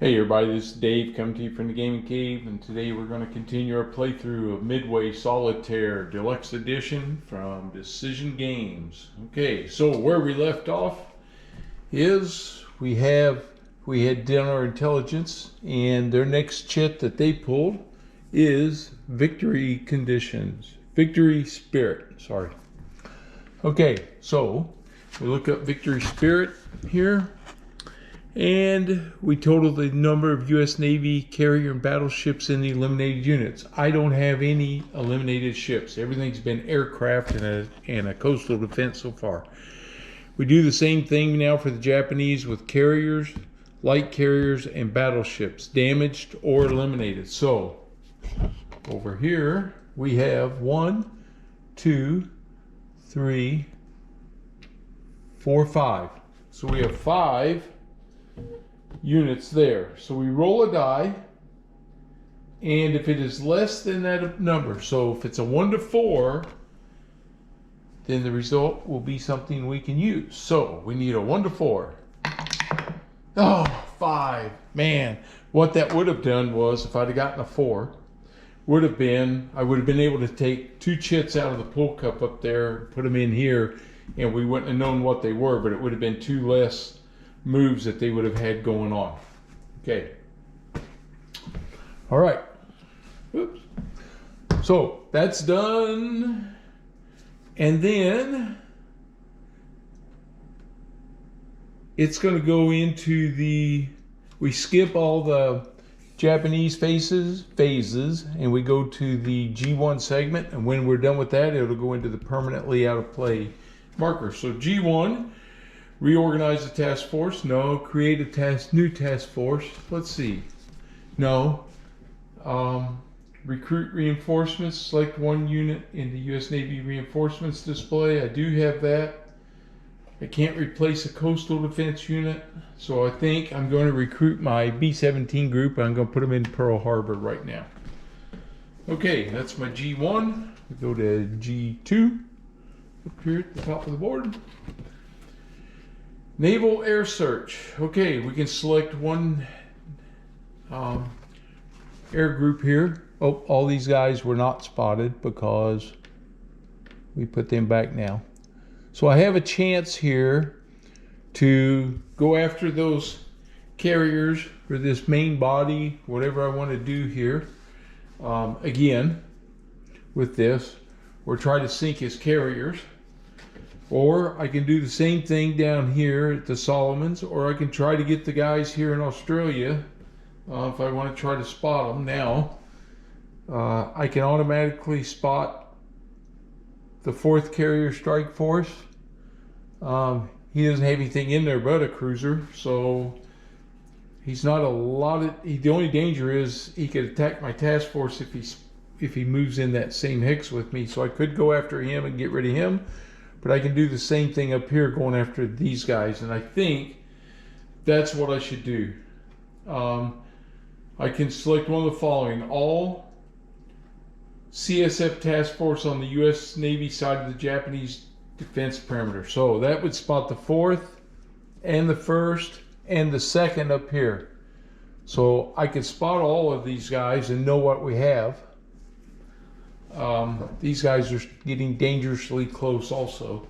Hey everybody, this is Dave coming to you from the Gaming Cave, and today we're going to continue our playthrough of Midway Solitaire Deluxe Edition from Decision Games. Okay, so where we left off is we had done our intelligence, and their next chit that they pulled is victory conditions. Victory spirit, sorry. Okay, so we look up victory spirit here. And we total the number of U.S. Navy carrier and battleships in the eliminated units. I don't have any eliminated ships. Everything's been aircraft and a coastal defense so far. We do the same thing now for the Japanese with carriers, light carriers, and battleships, damaged or eliminated. So, over here, we have 1, 2, 3, 4, 5. So we have 5 units there. So we roll a die, and if it is less than that number, so if it's a 1 to 4, then the result will be something we can use. So we need a 1 to 4. Oh, 5. Man, what that would have done was, if I'd have gotten a 4, I would have been able to take 2 chits out of the pull cup up there, put them in here, and we wouldn't have known what they were, but it would have been 2 less moves that they would have had going on. Okay. All right. Oops. So that's done. And then it's going to go into we skip all the Japanese phases, and we go to the G1 segment. And when we're done with that, it'll go into the permanently out of play marker. So G1, reorganize the task force. No. Create a new task force. Let's see. No. Recruit reinforcements. Select 1 unit in the U.S. Navy reinforcements display. I do have that. I can't replace a coastal defense unit, so I think I'm going to recruit my B-17 group. I'm going to put them in Pearl Harbor right now. Okay, that's my G1. We go to G2 up here at the top of the board. Naval Air Search. Okay, we can select 1 air group here. Oh, all these guys were not spotted because we put them back now. So I have a chance here to go after those carriers for this main body, whatever I want to do here. Again, with this, or try to sink his carriers. Or I can do the same thing down here at the Solomons, or I can try to get the guys here in Australia if I want to try to spot them. Now, I can automatically spot the 4th Carrier Strike Force. He doesn't have anything in there but a cruiser, so he's not a lot of... the only danger is he could attack my task force if he moves in that same hex with me. So I could go after him and get rid of him. But I can do the same thing up here going after these guys. And I think that's what I should do. I can select one of the following. All CSF task force on the U.S. Navy side of the Japanese defense perimeter. So that would spot the 4th and the 1st and the 2nd up here. So I can spot all of these guys and know what we have. These guys are getting dangerously close also.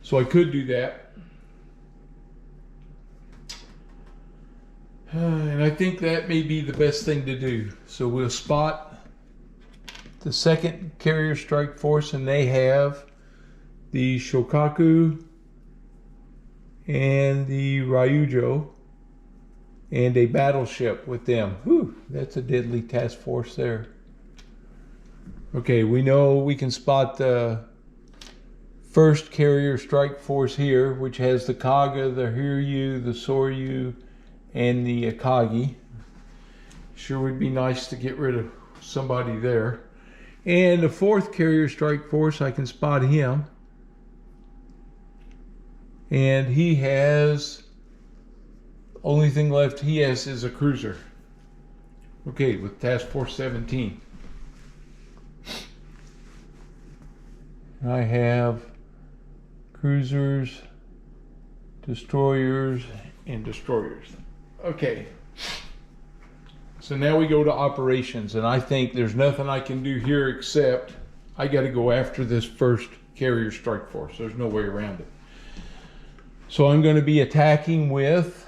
So I could do that. And I think that may be the best thing to do. So we'll spot the 2nd Carrier Strike Force, and they have the Shokaku and the Ryujo, and a battleship with them. Whew, that's a deadly task force there. Okay, we know we can spot the 1st Carrier Strike Force here, which has the Kaga, the Hiryu, the Soryu, and the Akagi. Sure would be nice to get rid of somebody there. And the 4th Carrier Strike Force, I can spot him. And he has... only thing left he has is a cruiser. Okay, with Task Force 17. I have cruisers, destroyers, and destroyers. Okay. So now we go to operations, and I think there's nothing I can do here except I got to go after this first carrier strike force. There's no way around it. So I'm going to be attacking with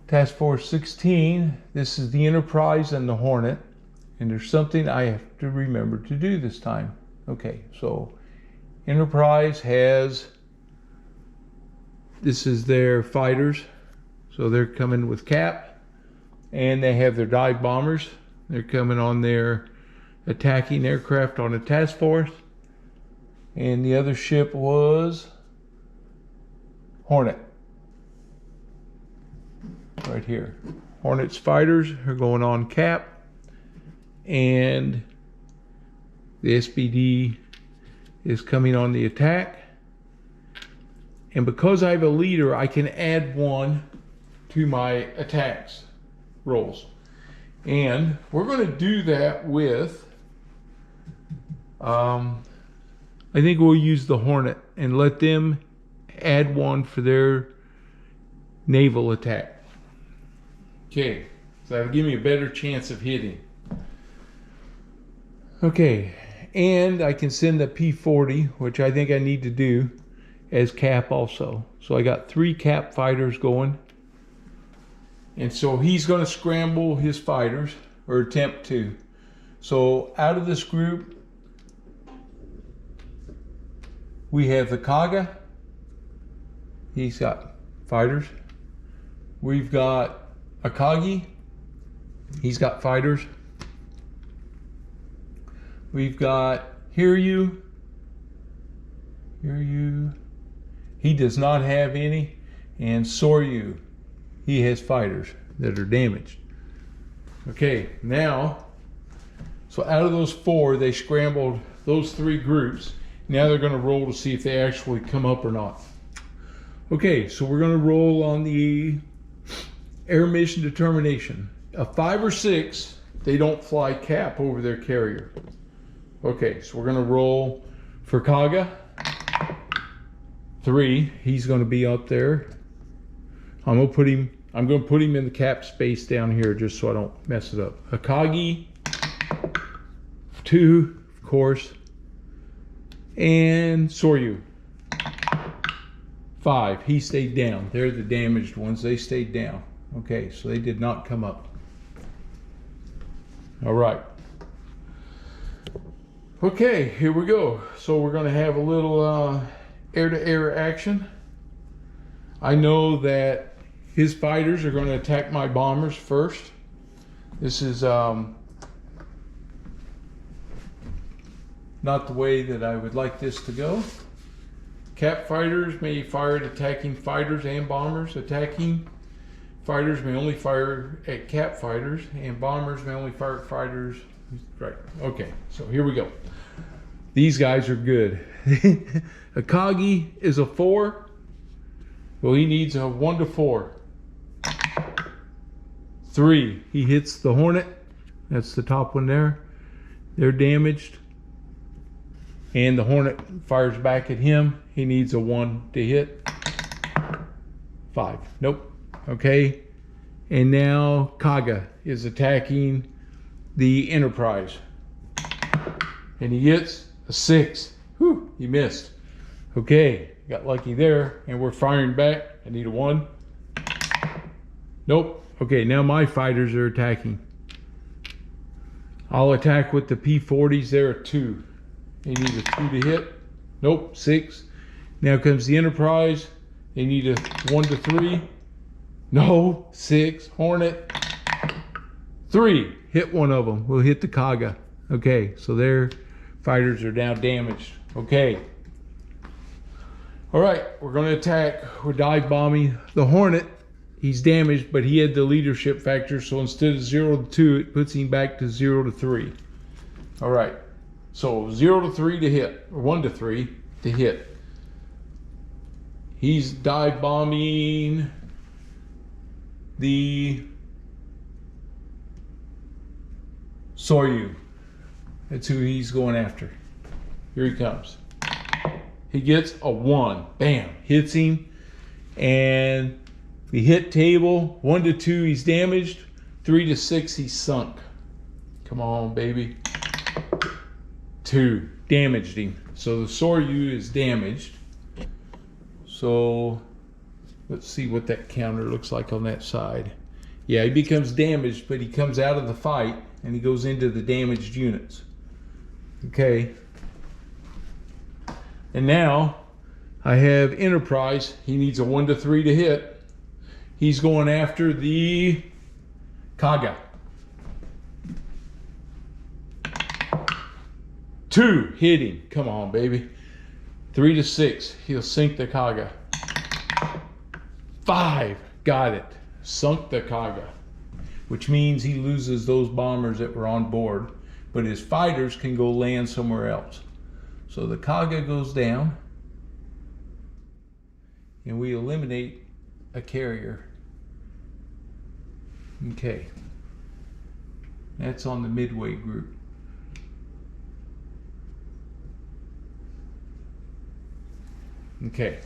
Task Force 16. This is the Enterprise and the Hornet. And there's something I have to remember to do this time. Okay, so Enterprise has, this is their fighters. So they're coming with Cap. And they have their dive bombers. They're coming on their attacking aircraft on a task force. And the other ship was Hornet. Right here. Hornet's fighters are going on Cap. And the SBD is coming on the attack. And because I have a leader, I can add one to my attacks rolls. And we're going to do that with, I think we'll use the Hornet and let them add one for their naval attack. Okay, so that'll give me a better chance of hitting. Okay, and I can send the P-40, which I think I need to do, as Cap also. So I got 3 Cap fighters going. And so he's going to scramble his fighters, or attempt to. So out of this group, we have the Kaga. He's got fighters. We've got Akagi. He's got fighters. We've got Hiryu. He does not have any. And Soryu. He has fighters that are damaged. Okay, now, so out of those 4, they scrambled those 3 groups. Now they're going to roll to see if they actually come up or not. Okay, so we're going to roll on the air mission determination. A 5 or 6, they don't fly Cap over their carrier. Okay, so we're going to roll for Kaga. 3, he's going to be up there. I'm going to put him in the Cap space down here just so I don't mess it up. Akagi. 2, of course. And Soryu. 5, he stayed down. They're the damaged ones. They stayed down. Okay, so they did not come up. All right. Okay, here we go. So we're going to have a little air-to-air action. I know that his fighters are going to attack my bombers first. This is not the way that I would like this to go. Cap fighters may fire at attacking fighters and bombers. Attacking fighters may only fire at Cap fighters, and bombers may only fire at fighters. Right, okay, so here we go. These guys are good. Akagi is a 4. Well, he needs a 1 to 4. 3, he hits the Hornet. That's the top one there. They're damaged. And the Hornet fires back at him. He needs a 1 to hit. 5, nope. Okay, and now Kaga is attacking the Enterprise. And he hits a 6. Whew, he missed. Okay, got lucky there, and we're firing back. I need a 1. Nope. Okay, now my fighters are attacking. I'll attack with the P-40s. They're a 2. They need a 2 to hit. Nope, 6. Now comes the Enterprise. They need a 1 to 3. No, 6. Hornet. 3. Hit one of them. We'll hit the Kaga. Okay, so their fighters are now damaged. Okay. All right, we're going to attack. We're dive bombing the Hornet. He's damaged, but he had the leadership factor, so instead of 0 to 2, it puts him back to 0 to 3. All right, so 0 to 3 to hit, or 1 to 3 to hit. He's dive bombing the Soryu. That's who he's going after. Here he comes. He gets a 1. Bam. Hits him. And we hit table, 1 to 2, he's damaged. 3 to 6, he's sunk. Come on, baby. 2, damaged him. So the Soryu is damaged. So let's see what that counter looks like on that side. Yeah, he becomes damaged, but he comes out of the fight and he goes into the damaged units. Okay. And now I have Enterprise. He needs a 1 to 3 to hit. He's going after the Kaga. 2, hit him. Come on, baby. 3 to 6, he'll sink the Kaga. 5, got it. Sunk the Kaga. Which means he loses those bombers that were on board, but his fighters can go land somewhere else. So the Kaga goes down, and we eliminate a carrier. Okay. That's on the Midway group. Okay.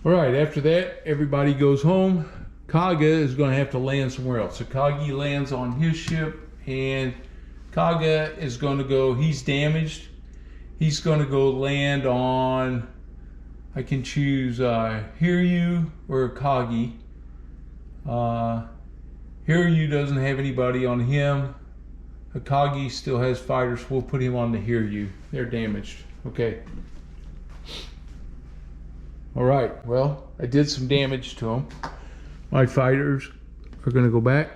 All right, after that, everybody goes home. Kaga is going to have to land somewhere else. So Kagi lands on his ship, and Kaga is going to go, he's damaged. He's going to go land on, I can choose Hiryu or Kagi. Hiryu doesn't have anybody on him. Akagi still has fighters. We'll put him on the Hiryu. They're damaged. Okay. All right. Well, I did some damage to them. My fighters are going to go back.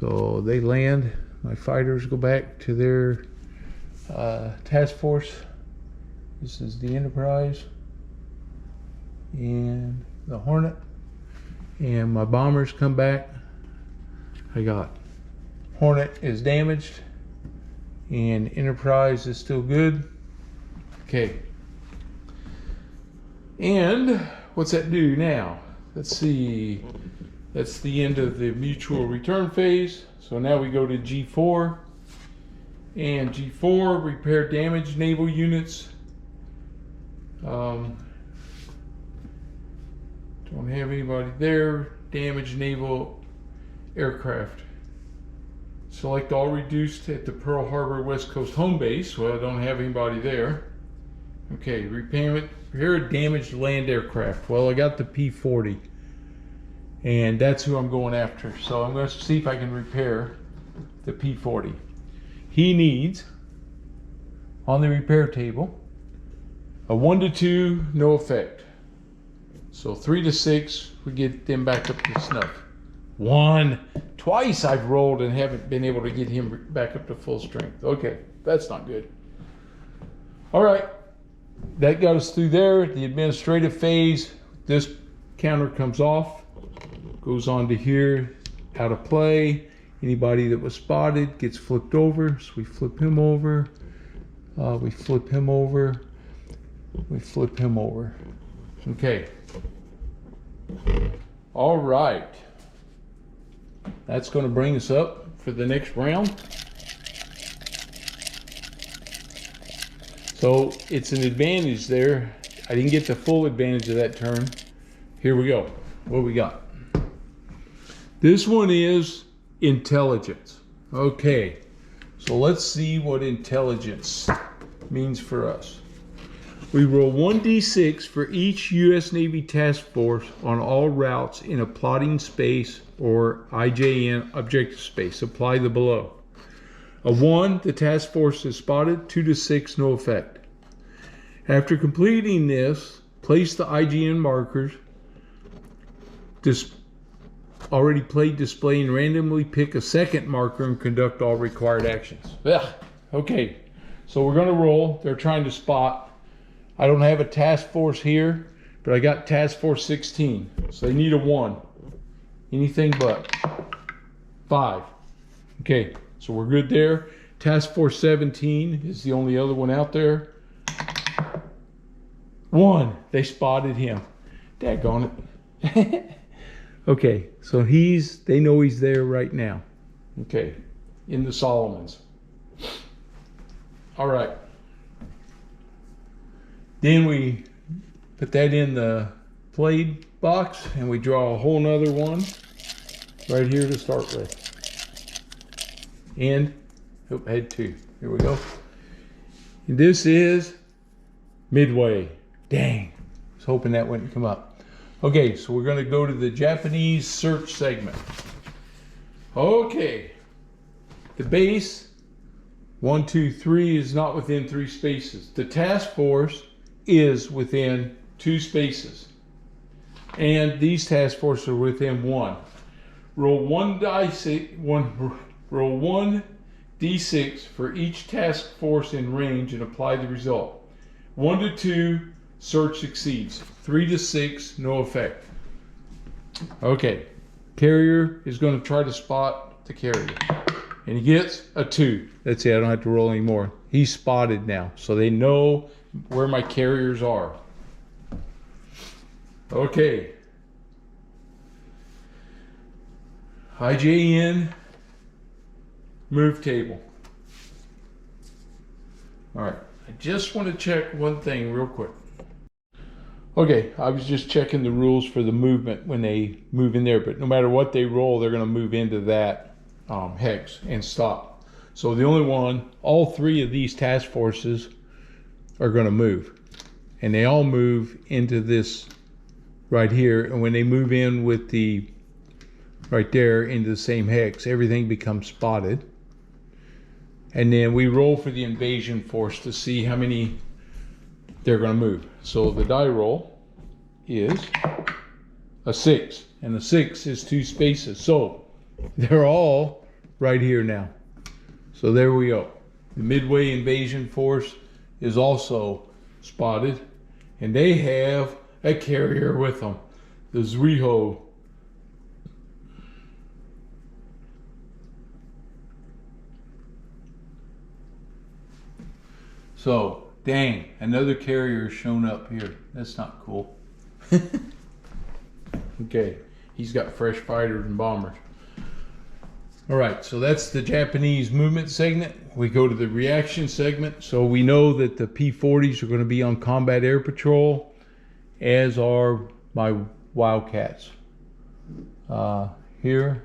So they land. My fighters go back to their task force. This is the Enterprise and the Hornet. And my bombers come back. I got Hornet is damaged and Enterprise is still good. Okay. And what's that do now? Let's see. That's the end of the mutual return phase. So now we go to G4. And G4, repair damaged naval units. Don't have anybody there. Damaged naval aircraft. Select all reduced at the Pearl Harbor West Coast home base. Well, I don't have anybody there. Okay, repairment. Repair damaged land aircraft. Well, I got the P-40. And that's who I'm going after. So I'm going to see if I can repair the P-40. He needs, on the repair table, a 1 to 2, no effect. So 3 to 6, we get them back up to snuff. 1. Twice I've rolled and haven't been able to get him back up to full strength. Okay, that's not good. All right, that got us through there. The administrative phase, this counter comes off, goes on to here, out of play. Anybody that was spotted gets flipped over. So we flip him over, we flip him over, we flip him over. Okay. All right. That's going to bring us up for the next round. So it's an advantage there. I didn't get the full advantage of that turn. Here we go. What we got? This one is intelligence. Okay. So let's see what intelligence means for us. We roll 1d6 for each U.S. Navy task force on all routes in a plotting space or IJN objective space. Apply the below. A 1, the task force is spotted. 2 to 6, no effect. After completing this, place the IGN markers. Already played display and randomly pick a second marker and conduct all required actions. Ugh. Okay, so we're going to roll. They're trying to spot. I don't have a task force here, but I got task force 16. So they need a 1. Anything but. 5. Okay, so we're good there. Task force 17 is the only other one out there. 1. They spotted him. Daggone it. Okay, so they know he's there right now. Okay, in the Solomons. All right. Then we put that in the blade box and we draw a whole nother one right here to start with. And, oh, I had two. Here we go. And this is Midway. Dang, I was hoping that wouldn't come up. Okay, so we're going to go to the Japanese search segment. Okay, the base 1, 2, 3 is not within 3 spaces. The task force is within 2 spaces, and these task forces are within 1. Roll 1d6 for each task force in range and apply the result. 1 to 2, search succeeds. 3 to 6, no effect. Okay, carrier is going to try to spot the carrier, and he gets a 2. That's it, I don't have to roll anymore. He's spotted now, so they know where my carriers are. Okay. IJN move table. All right, I just want to check one thing real quick. Okay, I was just checking the rules for the movement when they move in there, but no matter what they roll, they're going to move into that hex and stop. So the only one, all 3 of these task forces are going to move, and they all move into this right here. And when they move in with the right there into the same hex, everything becomes spotted. And then we roll for the invasion force to see how many they're going to move. So the die roll is a 6, and the 6 is 2 spaces. So they're all right here now. So there we go. The Midway invasion force is also spotted, and they have a carrier with them, the Zuiho. So, dang, another carrier has shown up here. That's not cool. Okay, he's got fresh fighters and bombers. All right, so that's the Japanese movement segment. We go to the reaction segment. So we know that the P-40s are going to be on combat air patrol, as are my Wildcats. Here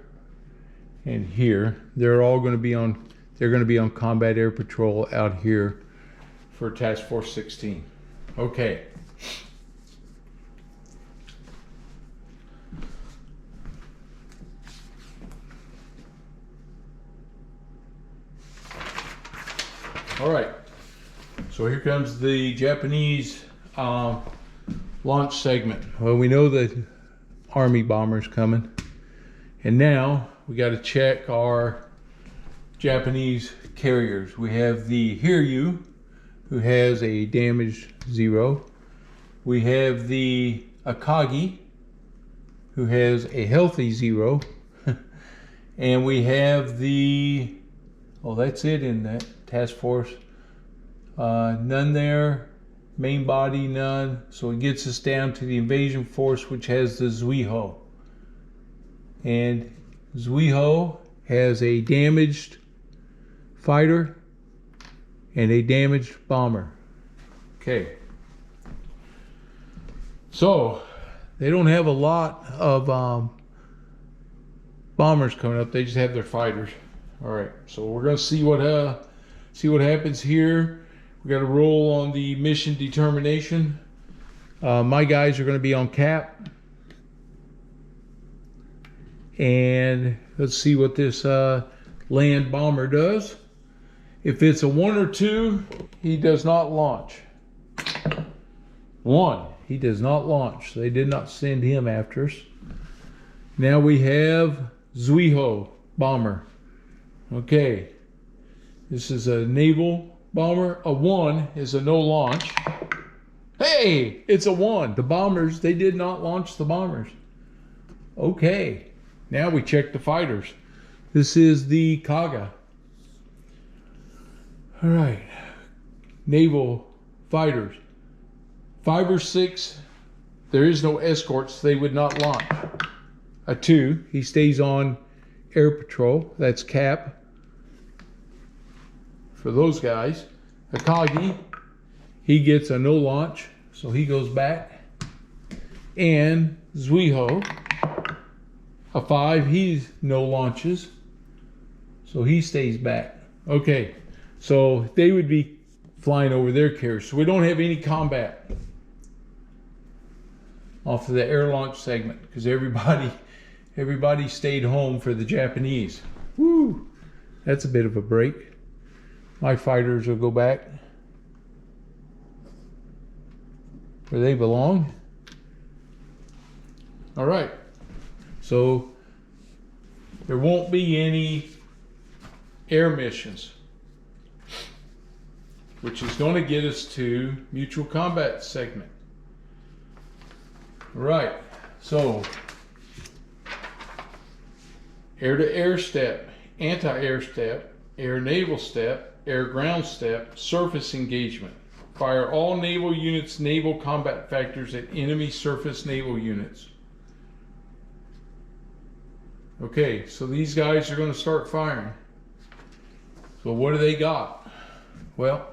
and here, they're all going to be on. They're going to be on combat air patrol out here for Task Force 16. Okay. All right, so here comes the Japanese launch segment. Well, we know the Army bomber's coming, and now we got to check our Japanese carriers. We have the Hiryu, who has a damaged 0. We have the Akagi, who has a healthy 0. And we have the, oh, that's it in that task force. None there. Main body, none. So it gets us down to the invasion force, which has the Zuiho. And Zuiho has a damaged fighter and a damaged bomber. Okay. So they don't have a lot of bombers coming up. They just have their fighters. All right. So we're gonna see what happens here. We got to roll on the mission determination. My guys are going to be on cap. And let's see what this land bomber does. If it's a 1 or 2, he does not launch. 1, he does not launch. They did not send him after us. Now we have Zuiho bomber. Okay. This is a naval bomber. A 1 is a no launch. Hey, it's a 1. The bombers, they did not launch the bombers. Okay, now we check the fighters. This is the Kaga. All right, naval fighters. 5 or 6, there is no escorts, they would not launch. A 2, he stays on air patrol. That's cap. For those guys. Akagi, he gets a no launch. so he goes back. And Zuiho, a 5, he's no launches, so he stays back. Okay, so they would be flying over their carriers. So we don't have any combat off of the air launch segment because everybody stayed home for the Japanese. Woo! That's a bit of a break. My fighters will go back where they belong. All right, so there won't be any air missions, which is going to get us to mutual combat segment. All right, so air-to-air step, anti-air step, air-naval step, air-ground step, surface engagement. Fire all naval units' naval combat factors at enemy surface naval units. Okay, so these guys are going to start firing. So what do they got? Well,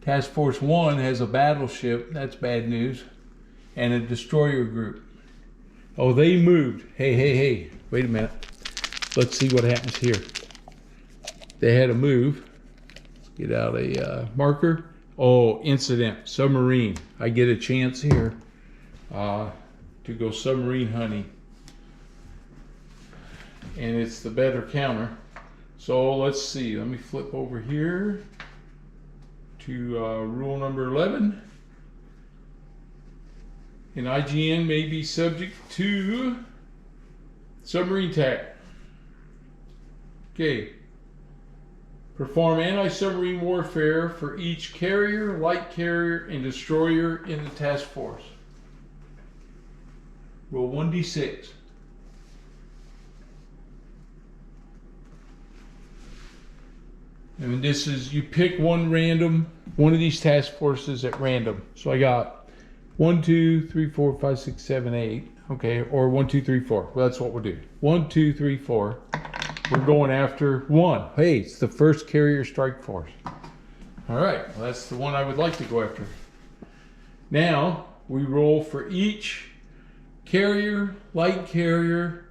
Task Force 1 has a battleship, that's bad news, and a destroyer group. Oh, they moved. Hey, wait a minute. Let's see what happens here. They had a move. Get out a marker. Oh, incident, submarine. I get a chance here to go submarine hunting. And it's the better counter. So let's see, let me flip over here to rule number 11. An IGN may be subject to submarine attack. Okay. Perform anti-submarine warfare for each carrier, light carrier, and destroyer in the task force. Roll 1d6. And this is, you pick one of these task forces at random. So I got 1, 2, 3, 4, 5, 6, 7, 8. Okay, or 1, 2, 3, 4. Well, that's what we'll do. 1, 2, 3, 4. We're going after 1. Hey, it's the first carrier strike force. All right, well, that's the one I would like to go after. Now, we roll for each carrier, light carrier,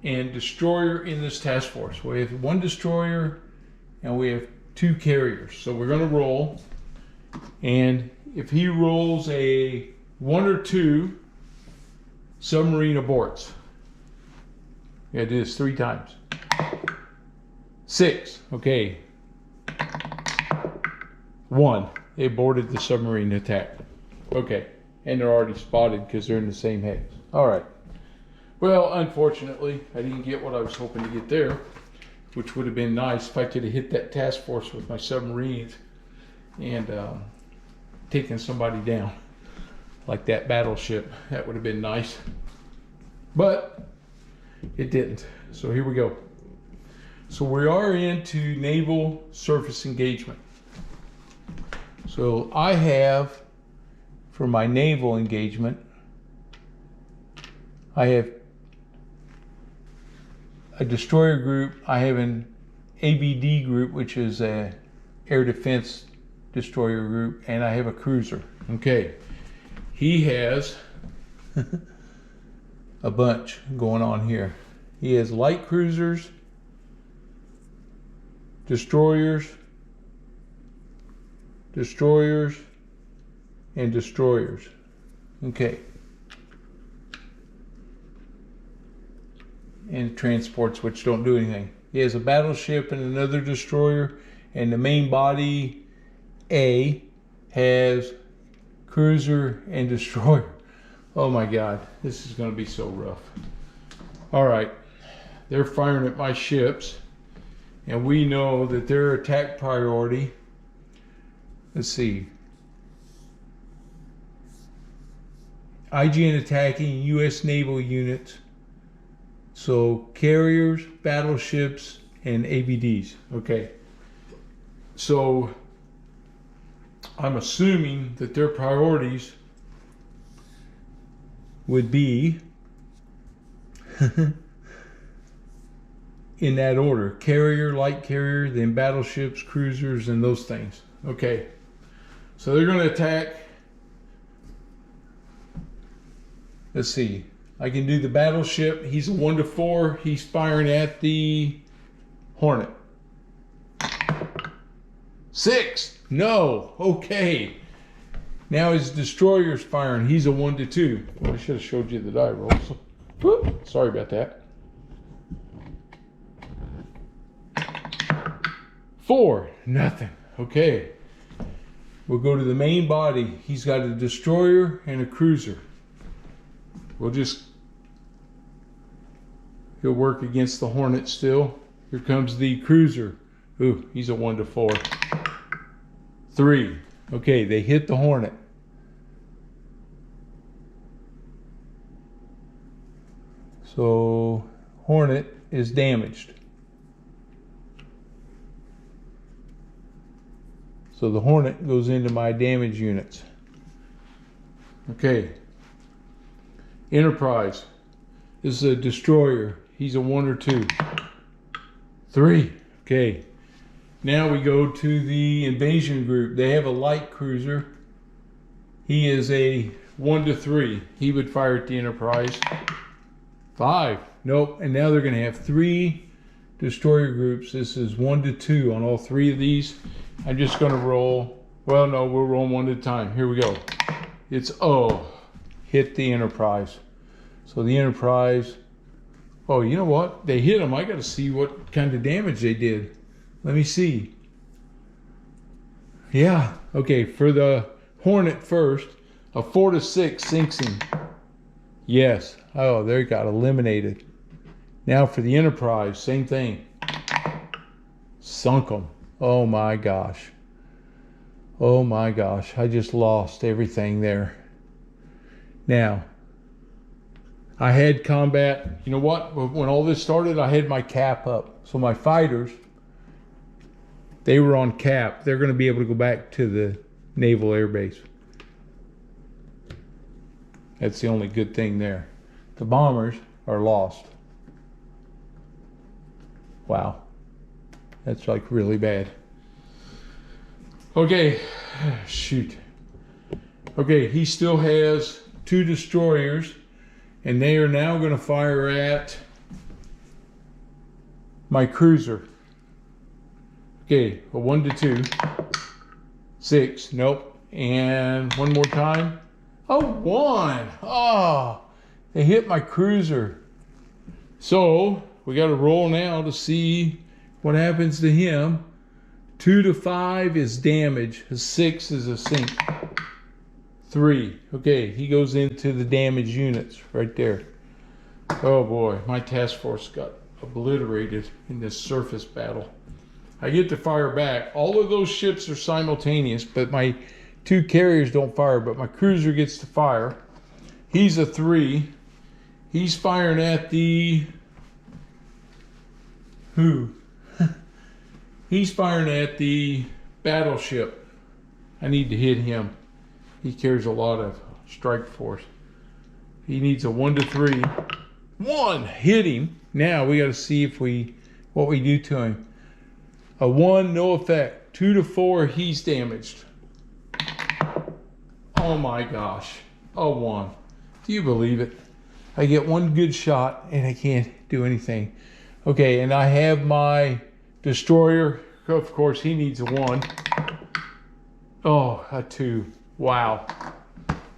and destroyer in this task force. We have 1 destroyer and we have 2 carriers. So we're going to roll, and if he rolls a 1 or 2, submarine aborts. You gotta do this 3 times. 6, okay. 1, they aborted the submarine attack. Okay, and they're already spotted because they're in the same hex. All right. Well, unfortunately, I didn't get what I was hoping to get there, which would have been nice if I could have hit that task force with my submarines and taken somebody down, like that battleship. That would have been nice, but it didn't. So here we go. So we are into naval surface engagement. So I have, for my naval engagement, I have a destroyer group, I have an ABD group, which is a air defense destroyer group, and I have a cruiser. Okay, he has a bunch going on here. He has light cruisers, destroyers, and destroyers. Okay. And transports, which don't do anything. He has a battleship and another destroyer, and the main body A has cruiser and destroyer. Oh my God, this is going to be so rough. All right, they're firing at my ships, and we know that their attack priority, let's see, IGN attacking U.S. naval units. So carriers, battleships, and ABDs. Okay. So I'm assuming that their priorities would be in that order: carrier, light carrier, then battleships, cruisers, and those things. Okay. So they're going to attack. Let's see. I can do the battleship. He's a 1-4. He's firing at the Hornet. 6. No. Okay. Now his destroyer's firing. He's a 1-2. Well, I should have showed you the die rolls. Whoop. Sorry about that. 4. Nothing. Okay. We'll go to the main body. He's got a destroyer and a cruiser. He'll work against the Hornet still. Here comes the cruiser. Ooh, he's a 1-4. 3. Okay, they hit the Hornet. So, Hornet is damaged. So the Hornet goes into my damage units. Okay. Enterprise. This is a destroyer. He's a 1 or 2. 3. Okay. Now we go to the invasion group. They have a light cruiser. He is a 1-3. He would fire at the Enterprise. 5. Nope. And now they're going to have 3 destroyer groups. This is 1-2 on all 3 of these. I'm just going to roll. Well, no, we'll roll 1 at a time. Here we go. It's hit the Enterprise. So the Enterprise. Oh, you know what? They hit him. I got to see what kind of damage they did. Let me see. Yeah. Okay. For the Hornet first, a 4-6 sinks him. Yes. Oh, they got eliminated. Now for the Enterprise, same thing. Sunk them. Oh my gosh. Oh my gosh. I just lost everything there. Now, I had combat. You know what? When all this started, I had my cap up. So my fighters, they were on cap. They're going to be able to go back to the Naval Air Base. That's the only good thing there. The bombers are lost. Wow. That's like really bad. Okay. Shoot. Okay, he still has 2 destroyers. And they are now going to fire at my cruiser. Okay, a 1-2. 6. Nope. And one more time. Oh, 1. Oh, they hit my cruiser. So we got to roll now to see what happens to him. 2-5 is damage. A 6 is a sink. 3. Okay, he goes into the damage units right there. Oh boy, my task force got obliterated in this surface battle. I get to fire back. All of those ships are simultaneous, but my 2 carriers don't fire, but my cruiser gets to fire. He's a 3. He's firing at the... Who? He's firing at the battleship. I need to hit him. He carries a lot of strike force. He needs a 1-3. 1! Hit him. Now we got to see if what we do to him. A 1, no effect. 2-4, he's damaged. Oh my gosh. A 1. Do you believe it? I get 1 good shot and I can't do anything. Okay, and I have my destroyer. Of course, he needs a 1. Oh, a 2. Wow.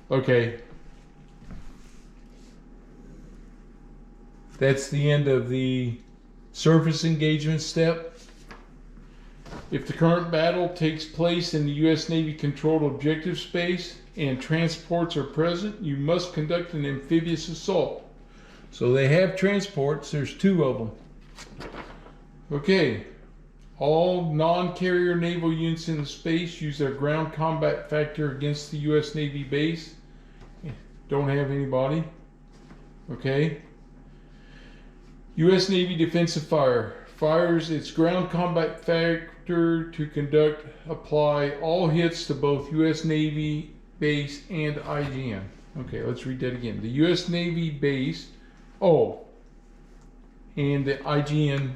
Okay. That's the end of the surface engagement step. If the current battle takes place in the U.S. Navy controlled objective space and transports are present, you must conduct an amphibious assault. So they have transports. There's 2 of them. Okay. All non-carrier naval units in the space use their ground combat factor against the U.S. Navy base. Don't have anybody. Okay. U.S. Navy defensive fire fires its ground combat factor to apply all hits to both U.S. Navy base and IGN. Okay, let's read that again. The U.S. Navy base, and the IGN.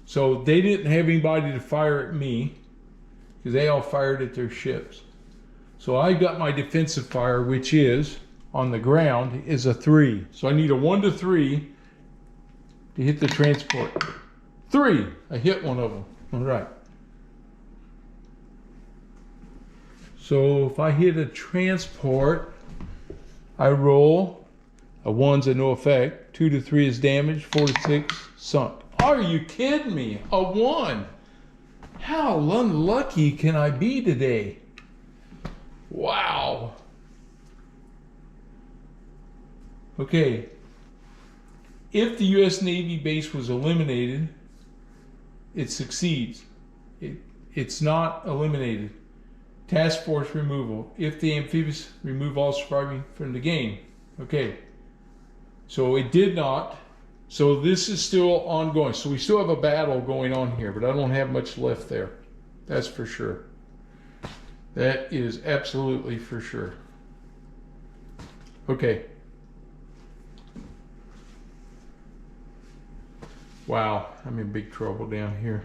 So they didn't have anybody to fire at me because they all fired at their ships. So I got my defensive fire, which is on the ground, is a 3. So I need a 1 to 3 to hit the transport. 3! I hit one of them. All right. So if I hit a transport, I roll. A 1's a no effect. 2 to 3 is damaged. 4 to 6, sunk. Are you kidding me? A 1! How unlucky can I be today? Wow. Okay. If the U.S. Navy base was eliminated, it succeeds. It's not eliminated. Task force removal. If the amphibious remove all surviving from the game. Okay. So it did not. So this is still ongoing. So we still have a battle going on here, but I don't have much left there. That's for sure. That is absolutely for sure. Okay. Wow, I'm in big trouble down here.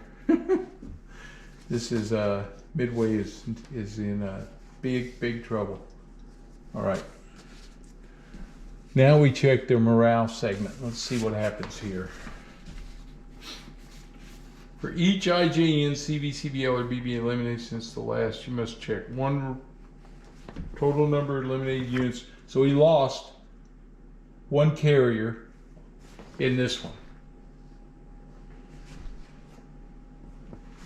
This is Midway is in big trouble. All right. Now we check the morale segment. Let's see what happens here. For each IJN, CV, CBL, or BB eliminated since the last, you must check one total number of eliminated units. So he lost one carrier in this one.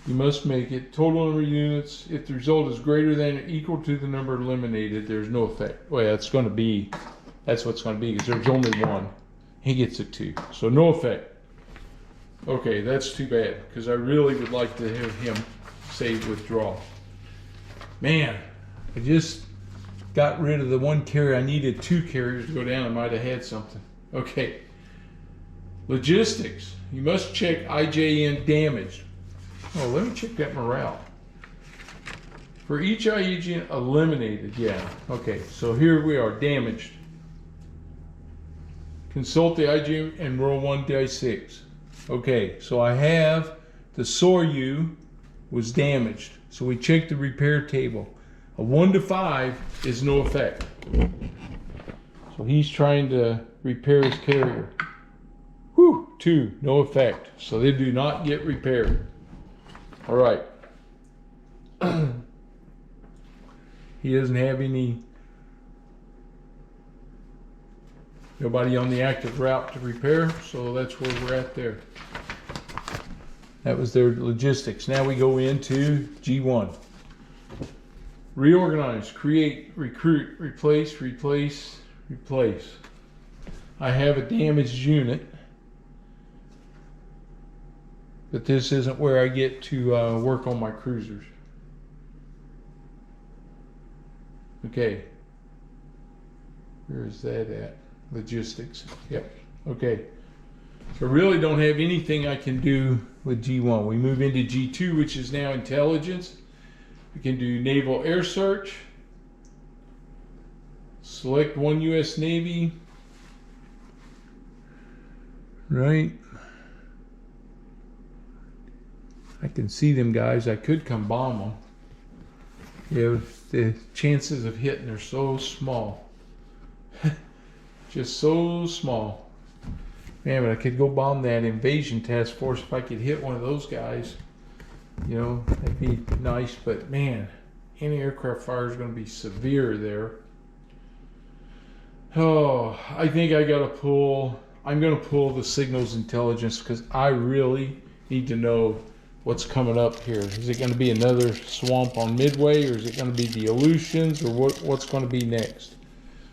You must make it total number of units. If the result is greater than or equal to the number eliminated, there's no effect. Well, that's going to be, that's what's going to be, because there's only one. He gets a 2. So no effect. Okay, that's too bad, because I really would like to have him say withdrawal. Man, I just got rid of the one carrier. I needed 2 carriers to go down. I might have had something. Okay. Logistics. You must check IJN damaged. Oh, let me check that morale. For each IJN eliminated, yeah. Okay, so here we are, damaged. Consult the IJN and roll 1 dice 6. Okay, so I have the Soryu was damaged. So we check the repair table. A 1 to 5 is no effect. So he's trying to repair his carrier. Whew, 2, no effect. So they do not get repaired. All right. He doesn't have nobody on the active route to repair, so that's where we're at there. That was their logistics. Now we go into G1. Reorganize, create, recruit, replace, replace, replace. I have a damaged unit, but this isn't where I get to work on my cruisers. Okay. Where is that at? Logistics. Yep. Okay. So I really don't have anything I can do with G1. We move into G2, which is now intelligence. We can do naval air search. Select one U.S. Navy. Right. I can see them guys. I could come bomb them. Yeah, the chances of hitting are so small. Just so small. Man, but I could go bomb that invasion task force if I could hit one of those guys. You know, that'd be nice, but man, anti-aircraft fire is going to be severe there. Oh, I think I got to pull, I'm going to pull the signals intelligence because I really need to know what's coming up here. Is it going to be another swamp on Midway, or is it going to be the Aleutians, or what's going to be next?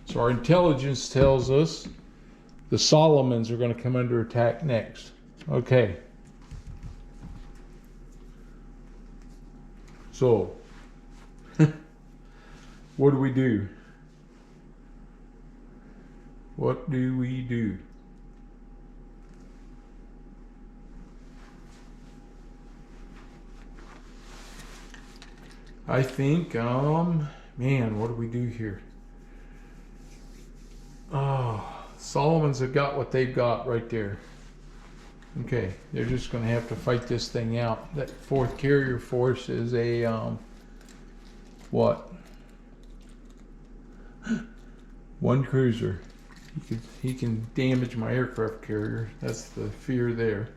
So our intelligence tells us the Solomons are going to come under attack next. Okay. So, what do we do? What do we do? I think, man, what do we do here? Oh, Solomons have got what they've got right there. Okay, they're just going to have to fight this thing out. That 4th carrier force is a, what? One cruiser. He can damage my aircraft carrier. That's the fear there.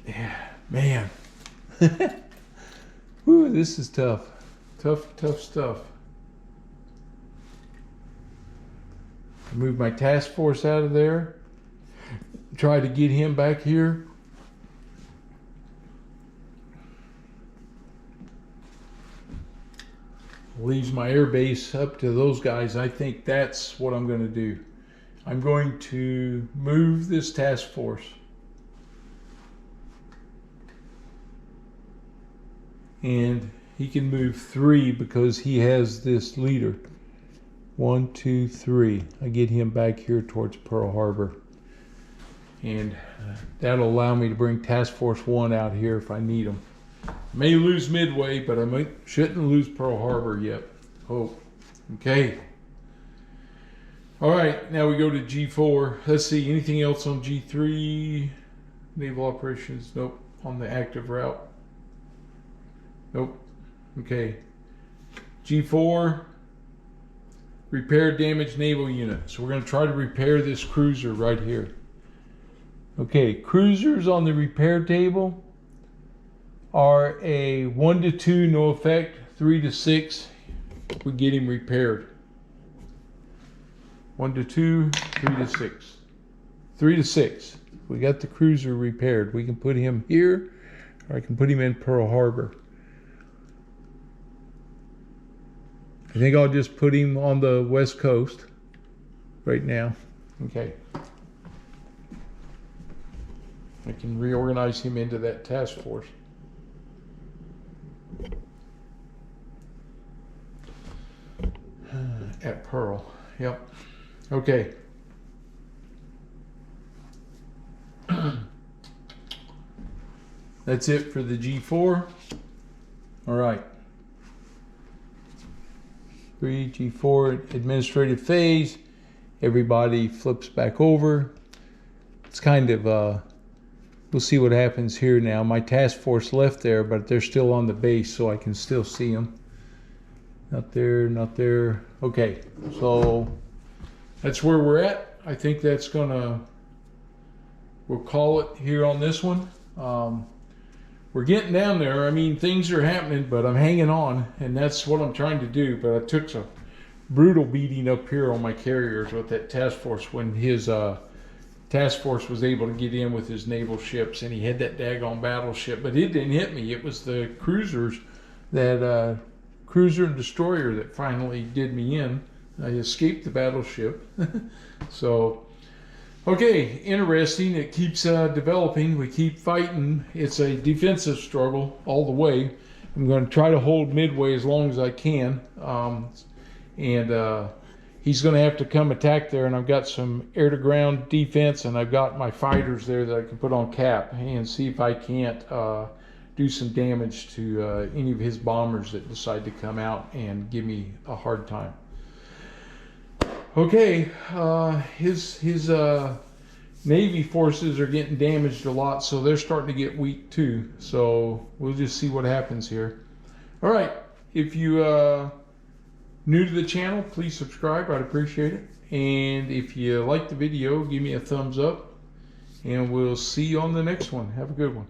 Yeah, man. Whew, this is tough. Tough stuff. Move my task force out of there. Try to get him back here. Leaves my air base up to those guys. I think that's what I'm going to do. I'm going to move this task force. And he can move 3 because he has this leader. 1, 2, 3. I get him back here towards Pearl Harbor. And that'll allow me to bring Task Force 1 out here if I need them. May lose Midway, but I shouldn't lose Pearl Harbor yet. Hope. Okay. All right, now we go to G4. Let's see, anything else on G3? Naval operations? Nope. On the active route? Nope. Okay. G4. Repair damaged naval unit. So we're going to try to repair this cruiser right here. Okay, cruisers on the repair table are a 1 to 2, no effect. 3 to 6, we get him repaired. 1 to 2, 3 to 6. 3 to 6, we got the cruiser repaired. We can put him here, or I can put him in Pearl Harbor. I think I'll just put him on the West Coast right now. Okay. I can reorganize him into that task force. At Pearl. Yep. Okay. That's it for the G4. All right. 3 G4 administrative phase. Everybody flips back over. It's kind of we'll see what happens here now. My task force left there, but they're still on the base, so I can still see them. Not there, not there. Okay, so that's where we're at. I think that's gonna, we'll call it here on this one. We're getting down there. I mean, things are happening, but I'm hanging on, and that's what I'm trying to do. But I took some brutal beating up here on my carriers with that task force when his task force was able to get in with his naval ships, and he had that daggone battleship, but it didn't hit me. It was the cruisers, that cruiser and destroyer, that finally did me in. I escaped the battleship. So, okay, interesting. It keeps developing. We keep fighting. It's a defensive struggle all the way. I'm going to try to hold Midway as long as I can. He's going to have to come attack there, and I've got some air-to-ground defense, and I've got my fighters there that I can put on cap and see if I can't do some damage to any of his bombers that decide to come out and give me a hard time. Okay, his Navy forces are getting damaged a lot, so they're starting to get weak too. So we'll just see what happens here. All right, if you new to the channel, please subscribe. I'd appreciate it. And if you like the video, give me a thumbs up, and we'll see you on the next one. Have a good one.